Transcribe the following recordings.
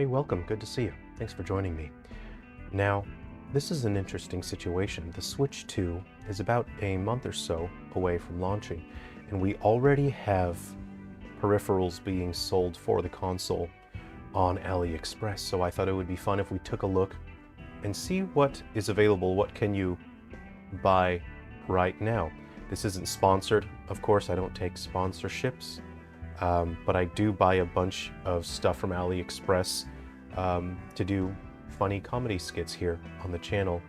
Hey, welcome. Good to see you. Thanks for joining me. Now, this is an interesting situation. The Switch 2 is about a month or so away from launching, and we already have peripherals being sold for the console on AliExpress. So I thought it would be fun if we took a look and see what is available. What can you buy right now? This isn't sponsored. Of course, I don't take sponsorships. But I do buy a bunch of stuff from AliExpress to do funny comedy skits here on the channel.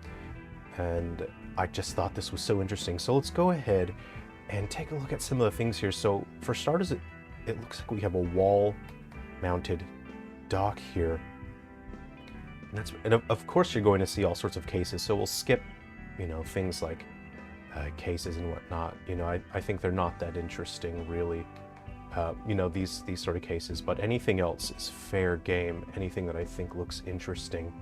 And I just thought this was so interesting. So let's go ahead and take a look at some of the things here. So for starters, it looks like we have a wall-mounted dock here. And of course you're going to see all sorts of cases. So we'll skip, things like cases and whatnot. I think they're not that interesting, really. These sort of cases, but anything else is fair game. Anything that I think looks interesting.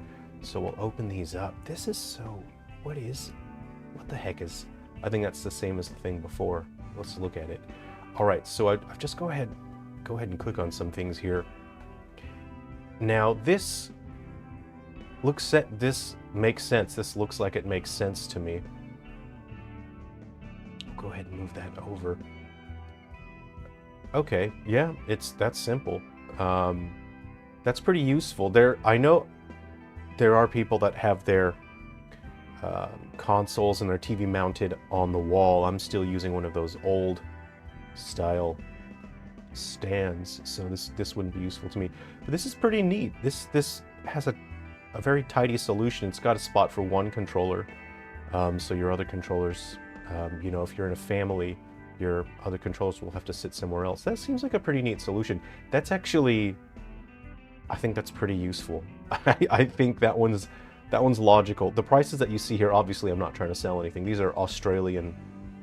So we'll open these up. This is so, what the heck is, I think that's the same as the thing before. Let's look at it. All right, so I've just go ahead and click on some things here. Now this makes sense. This looks like it makes sense to me. Go ahead and move that over. Okay, yeah, that's simple. That's pretty useful. I know there are people that have their consoles and their TV mounted on the wall. I'm still using one of those old style stands, so this wouldn't be useful to me. But this is pretty neat. This has a very tidy solution. It's got a spot for one controller, so your other controllers, if you're in a family, your other controllers will have to sit somewhere else. That seems like a pretty neat solution. That's actually, I think that's pretty useful. I think that one's logical. The prices that you see here, obviously I'm not trying to sell anything. These are Australian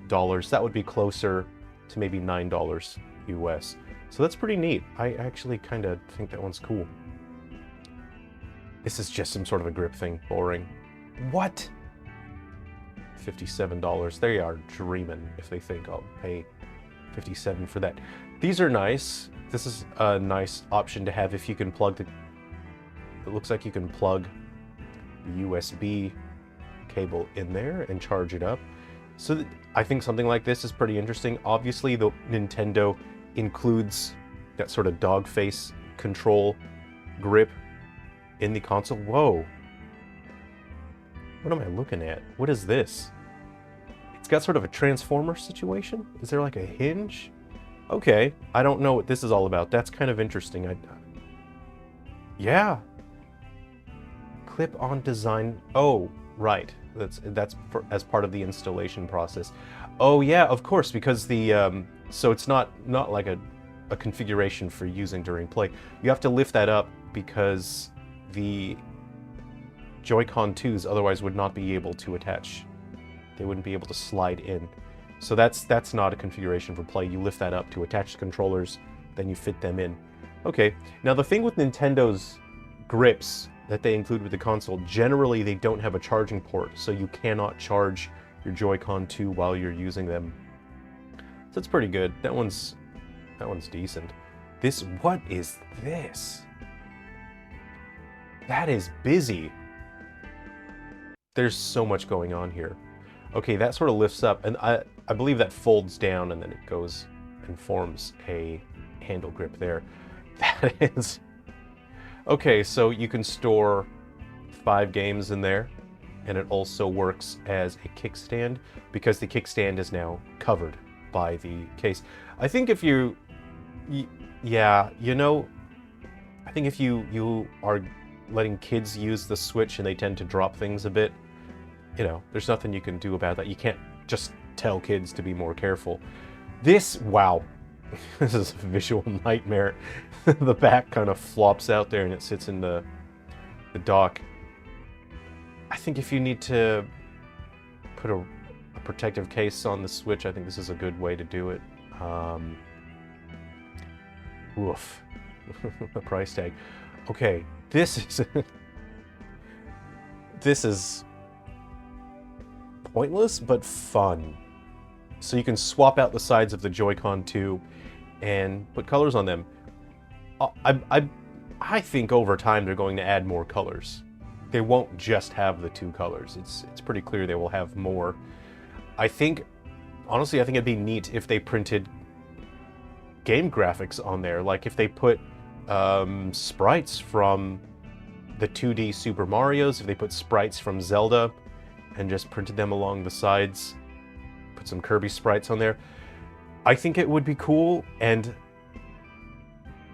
dollars. That would be closer to maybe $9 US. So that's pretty neat. I actually kind of think that one's cool. This is just some sort of a grip thing. Boring. What? $57. They are dreaming if they think I'll pay $57 for that. These are nice. This is a nice option to have if you can plug it looks like you can plug the USB cable in there and charge it up. So I think something like this is pretty interesting. Obviously, the Nintendo includes that sort of dog face control grip in the console. Whoa. What am I looking at? What is this? It's got sort of a transformer situation. Is there like a hinge? Okay, I don't know what this is all about. That's kind of interesting. Yeah. Clip-on design. Oh, right. That's as part of the installation process. Oh yeah, of course, because the so it's not like a configuration for using during play. You have to lift that up because the Joy-Con 2s otherwise would not be able to attach. They wouldn't be able to slide in. So that's not a configuration for play. You lift that up to attach the controllers, then you fit them in. Okay, now the thing with Nintendo's grips that they include with the console, generally they don't have a charging port, so you cannot charge your Joy-Con 2 while you're using them. So it's pretty good. That one's decent. What is this? That is busy. There's so much going on here. Okay, that sort of lifts up, and I believe that folds down, and then it goes and forms a handle grip there. That is... Okay, so you can store 5 games in there, and it also works as a kickstand, because the kickstand is now covered by the case. I think if I think if you are letting kids use the Switch and they tend to drop things a bit, there's nothing you can do about that. You can't just tell kids to be more careful. Wow. This is a visual nightmare. The back kind of flops out there and it sits in the dock. I think if you need to put a protective case on the Switch, I think this is a good way to do it. Woof. The price tag. Okay, this is pointless but fun. So you can swap out the sides of the Joy-Con 2 and put colors on them. I think over time they're going to add more colors. They won't just have the 2 colors. It's pretty clear they will have more. I think, honestly, I think it'd be neat if they printed game graphics on there. Like if they put sprites from the 2D Super Marios, if they put sprites from Zelda and just printed them along the sides, put some Kirby sprites on there. I think it would be cool, and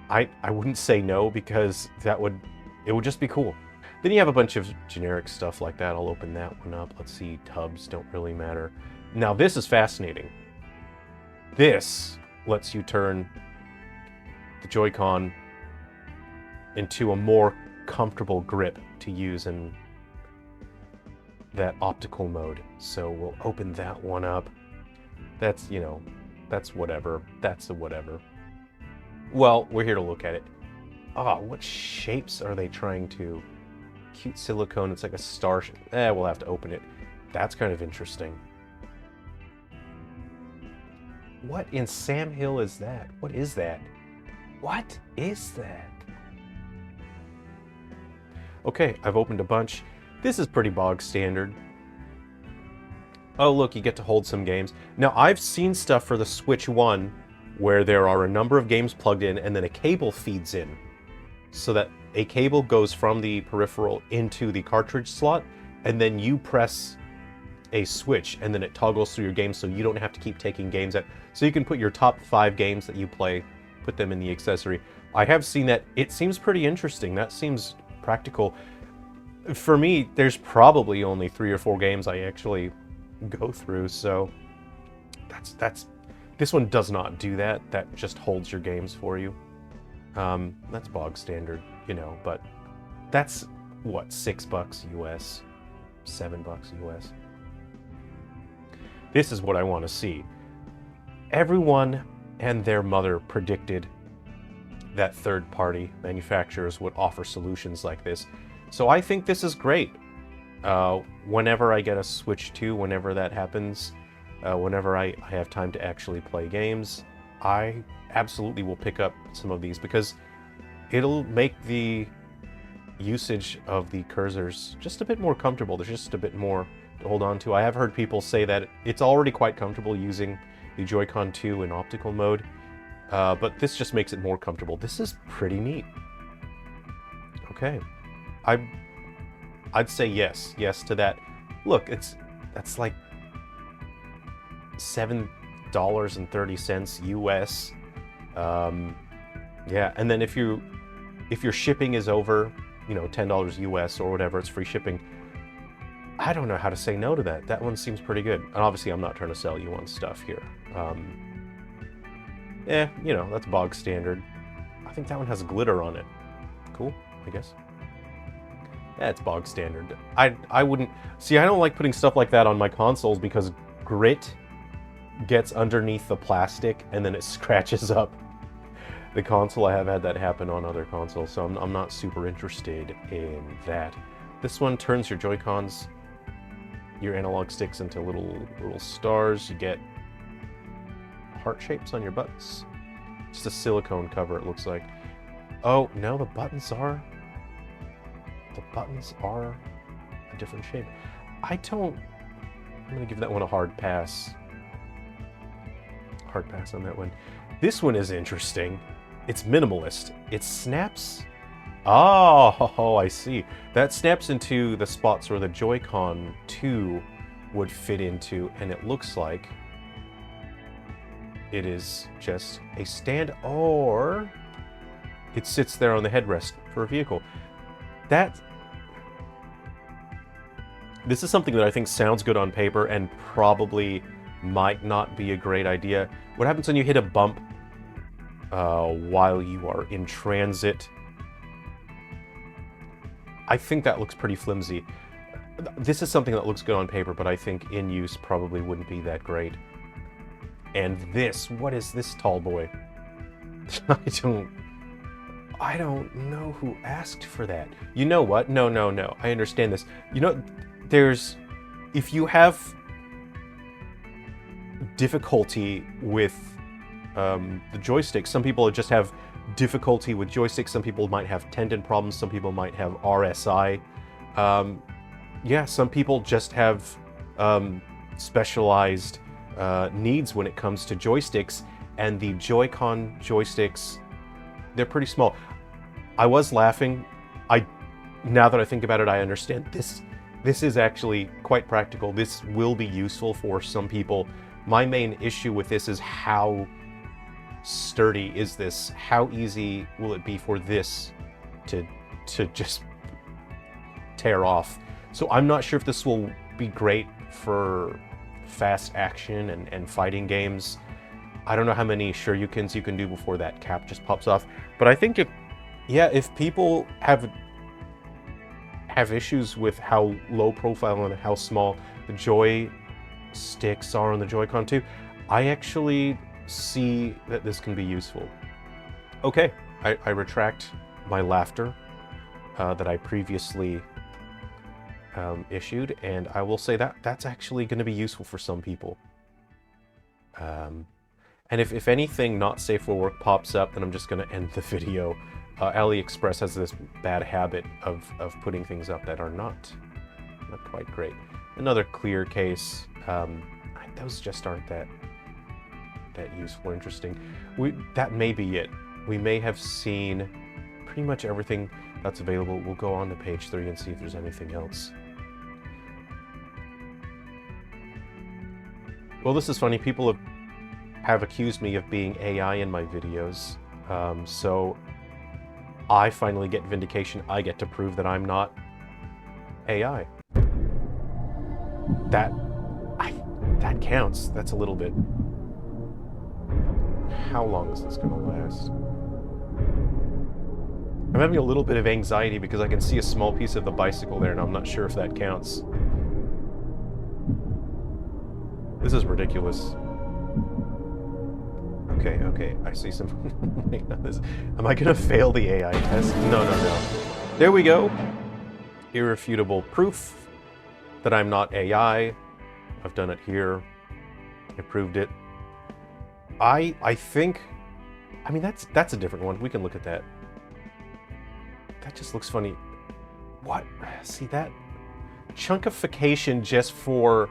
I wouldn't say no, because it would just be cool. Then you have a bunch of generic stuff like that. I'll open that one up. Let's see, tubs don't really matter. Now this is fascinating. This lets you turn the Joy-Con into a more comfortable grip to use in that optical mode. So we'll open that one up. That's, you know, that's whatever. That's a whatever. Well, we're here to look at it. Ah, what shapes are they trying to? Cute silicone, it's like a star. We'll have to open it. That's kind of interesting. What in Sam Hill is that? What is that? What is that? Okay, I've opened a bunch. This is pretty bog standard. Oh, look, you get to hold some games. Now, I've seen stuff for the Switch 1 where there are a number of games plugged in and then a cable feeds in, so that a cable goes from the peripheral into the cartridge slot, and then you press a switch and then it toggles through your games, so you don't have to keep taking games out. So you can put your top 5 games that you play, put them in the accessory. I have seen that. It seems pretty interesting. That seems practical. For me, there's probably only 3 or 4 games I actually go through, so this one does not do that. That just holds your games for you. That's bog standard, you know, but that's what, $6 US, $7 US. This is what I want to see. Everyone and their mother predicted that third-party manufacturers would offer solutions like this. So I think this is great. Whenever I get a Switch 2, whenever that happens, whenever I have time to actually play games, I absolutely will pick up some of these, because it'll make the usage of the cursors just a bit more comfortable. There's just a bit more to hold on to. I have heard people say that it's already quite comfortable using the Joy-Con 2 in optical mode, but this just makes it more comfortable. This is pretty neat. Okay, I'd say yes to that. Look, that's like $7.30 US. Yeah, and then if your shipping is over, you know, $10 US or whatever, it's free shipping. I don't know how to say no to that. That one seems pretty good. And obviously I'm not trying to sell you on stuff here. You know, that's bog standard. I think that one has glitter on it. Cool, I guess. Yeah, it's bog standard. I wouldn't... See, I don't like putting stuff like that on my consoles because grit gets underneath the plastic and then it scratches up the console. I have had that happen on other consoles, so I'm not super interested in that. This one turns your Joy-Cons, your analog sticks, into little stars. You get heart shapes on your buttons. Just a silicone cover, it looks like. Oh, no, the buttons are a different shape. I'm gonna give that one a hard pass. Hard pass on that one. This one is interesting. It's minimalist. It snaps. Oh, I see. That snaps into the spots where the Joy-Con 2 would fit into, and it looks like it is just a stand, or it sits there on the headrest for a vehicle. This is something that I think sounds good on paper and probably might not be a great idea. What happens when you hit a bump while you are in transit? I think that looks pretty flimsy. This is something that looks good on paper, but I think in use probably wouldn't be that great. And this, what is this tall boy? I don't know who asked for that. You know what? No. I understand this. You know, if you have difficulty with the joystick, some people just have difficulty with joysticks. Some people might have tendon problems. Some people might have RSI. Yeah, some people just have specialized needs when it comes to joysticks, and the Joy-Con joysticks, they're pretty small. I was laughing. Now that I think about it, I understand this is actually quite practical. This will be useful for some people. My main issue with this is how sturdy is this? How easy will it be for this to just tear off? So I'm not sure if this will be great for fast action and fighting games. I don't know how many shurikens you can do before that cap just pops off. But I think if people have issues with how low profile and how small the joysticks are on the Joy-Con 2, I actually see that this can be useful. Okay, I retract my laughter that I previously issued, and I will say that that's actually going to be useful for some people. And if anything not safe for work pops up, then I'm just going to end the video. AliExpress has this bad habit of putting things up that are not quite great. Another clear case. Those just aren't that useful or interesting. That may be it. We may have seen pretty much everything that's available. We'll go on to page 3 and see if there's anything else. Well, this is funny. People have accused me of being AI in my videos. So I finally get vindication. I get to prove that I'm not AI. That counts. That's a little bit. How long is this going to last? I'm having a little bit of anxiety because I can see a small piece of the bicycle there, and I'm not sure if that counts. This is ridiculous. Okay, I see some... Am I going to fail the AI test? No. There we go. Irrefutable proof that I'm not AI. I've done it here. I proved it. I think... I mean, that's a different one. We can look at that. That just looks funny. What? See that? Chunkification just for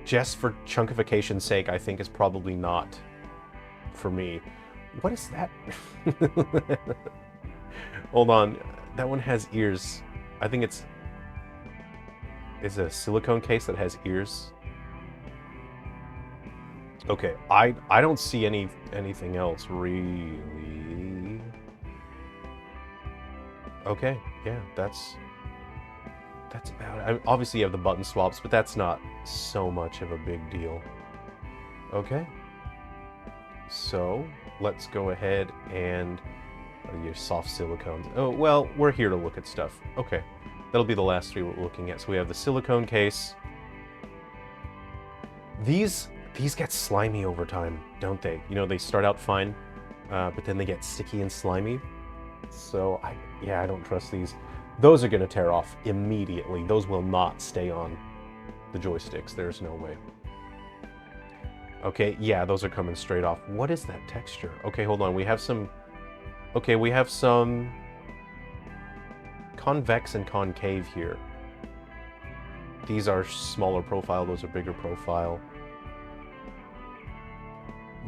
chunkification's sake, I think is probably not for me. What is that? Hold on. That one has ears. I think it's a silicone case that has ears. Okay, I don't see anything else really. Okay, yeah, that's about it. I mean, obviously you have the button swaps, but that's not so much of a big deal. Okay, so let's go ahead and your soft silicones. Oh, well, we're here to look at stuff. Okay, that'll be the last 3 we're looking at. So we have the silicone case. These get slimy over time, don't they? You know, they start out fine, but then they get sticky and slimy. So I don't trust these. Those are going to tear off immediately. Those will not stay on the joysticks. There's no way. Okay, yeah, those are coming straight off. What is that texture? Okay, hold on. We have some... Okay, we have some convex and concave here. These are smaller profile. Those are bigger profile.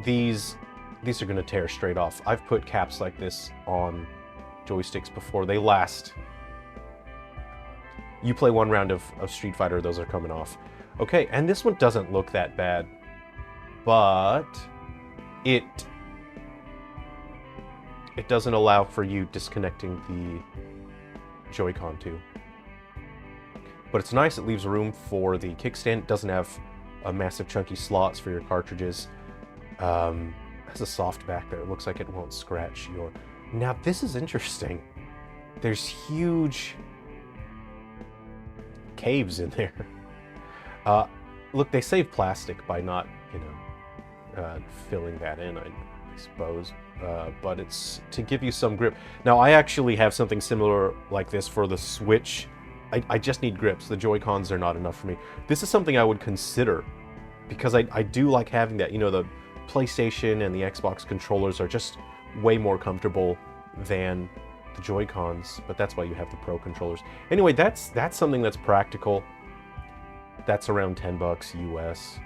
These are going to tear straight off. I've put caps like this on joysticks before. They last. You play 1 round of Street Fighter, those are coming off. Okay, and this one doesn't look that bad, but it doesn't allow for you disconnecting the Joy-Con 2. But it's nice, it leaves room for the kickstand. It doesn't have massive chunky slots for your cartridges. It has a soft back there. It looks like it won't scratch your... Now, this is interesting. There's huge caves in there. Look, they save plastic by not, filling that in, I suppose. But it's to give you some grip. Now, I actually have something similar like this for the Switch. I just need grips. The Joy-Cons are not enough for me. This is something I would consider because I do like having that. You know, the PlayStation and the Xbox controllers are just way more comfortable than the Joy-Cons, but that's why you have the Pro controllers. Anyway, that's something that's practical. That's around 10 bucks US,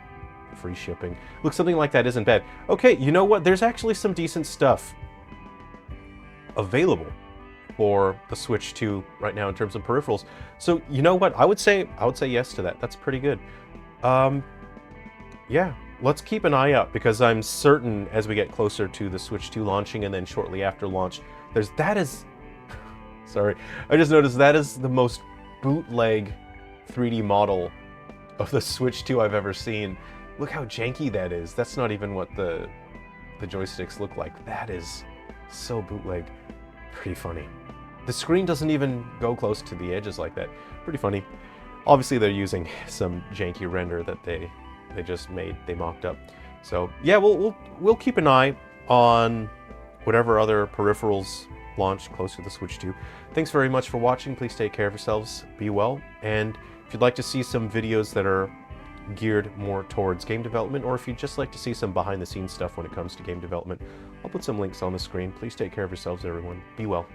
free shipping. Look, something like that isn't bad. Okay, you know what? There's actually some decent stuff available for the Switch 2 right now in terms of peripherals. So you know what? I would say yes to that. That's pretty good. Yeah, let's keep an eye out, because I'm certain as we get closer to the Switch 2 launching and then shortly after launch, sorry, I just noticed that is the most bootleg 3D model of the Switch 2 I've ever seen. Look how janky that is. That's not even what the joysticks look like. That is so bootleg. Pretty funny. The screen doesn't even go close to the edges like that. Pretty funny. Obviously they're using some janky render that they just made, they mocked up. So yeah, we'll keep an eye on whatever other peripherals launch close to the Switch 2. Thanks very much for watching. Please take care of yourselves, be well, and if you'd like to see some videos that are geared more towards game development, or if you'd just like to see some behind the scenes stuff when it comes to game development, I'll put some links on the screen. Please take care of yourselves, everyone. Be well.